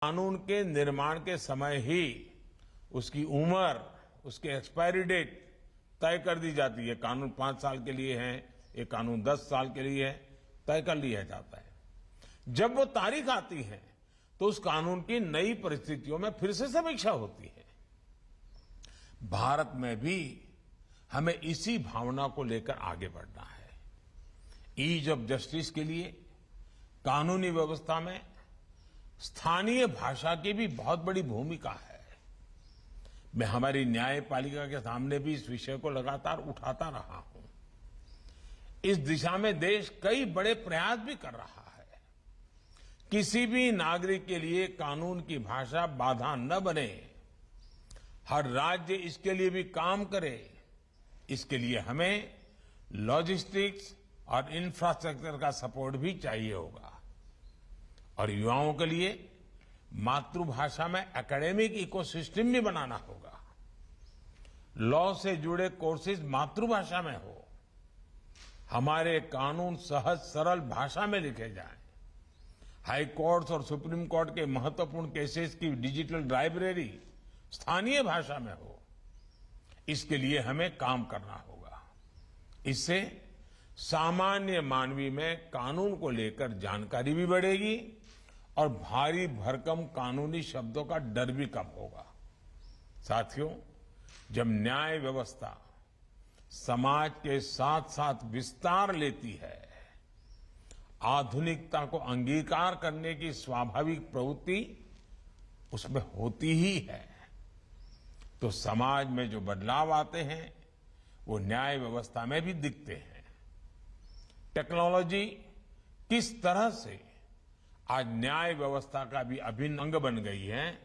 कानून के निर्माण के समय ही उसकी उम्र, उसके एक्सपायरी डेट तय कर दी जाती है। कानून 5 साल के लिए है, ये कानून 10 साल के लिए है, तय कर लिया जाता है। जब वो तारीख आती है तो उस कानून की नई परिस्थितियों में फिर से समीक्षा होती है। भारत में भी हमें इसी भावना को लेकर आगे बढ़ना है। ईज ऑफ जस्टिस के लिए कानूनी व्यवस्था में स्थानीय भाषा की भी बहुत बड़ी भूमिका है। मैं हमारी न्यायपालिका के सामने भी इस विषय को लगातार उठाता रहा हूं। इस दिशा में देश कई बड़े प्रयास भी कर रहा है। किसी भी नागरिक के लिए कानून की भाषा बाधा न बने, हर राज्य इसके लिए भी काम करे, इसके लिए हमें लॉजिस्टिक्स और इंफ्रास्ट्रक्चर का सपोर्ट भी चाहिए होगा। और युवाओं के लिए मातृभाषा में एकेडमिक इकोसिस्टम भी बनाना होगा। लॉ से जुड़े कोर्सेज मातृभाषा में हो, हमारे कानून सहज सरल भाषा में लिखे जाएं, हाई कोर्ट्स और सुप्रीम कोर्ट के महत्वपूर्ण केसेस की डिजिटल लाइब्रेरी स्थानीय भाषा में हो, इसके लिए हमें काम करना होगा। इससे सामान्य मानवी में कानून को लेकर जानकारी भी बढ़ेगी और भारी भरकम कानूनी शब्दों का डर भी कम होगा। साथियों, जब न्याय व्यवस्था समाज के साथ साथ विस्तार लेती है, आधुनिकता को अंगीकार करने की स्वाभाविक प्रवृत्ति उसमें होती ही है, तो समाज में जो बदलाव आते हैं वो न्याय व्यवस्था में भी दिखते हैं। टेक्नोलॉजी किस तरह से आज न्याय व्यवस्था का भी अभिन्न अंग बन गई है,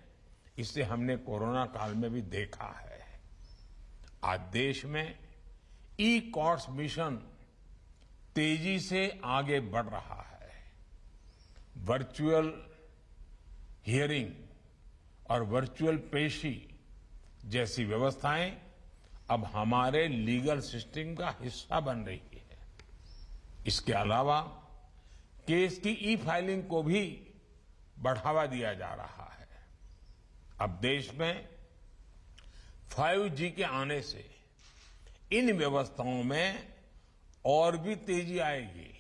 इसे हमने कोरोना काल में भी देखा है। आज देश में ई कोर्ट्स मिशन तेजी से आगे बढ़ रहा है। वर्चुअल हियरिंग और वर्चुअल पेशी जैसी व्यवस्थाएं अब हमारे लीगल सिस्टम का हिस्सा बन रही है। इसके अलावा केस की ई फाइलिंग को भी बढ़ावा दिया जा रहा है। अब देश में 5G के आने से इन व्यवस्थाओं में और भी तेजी आएगी।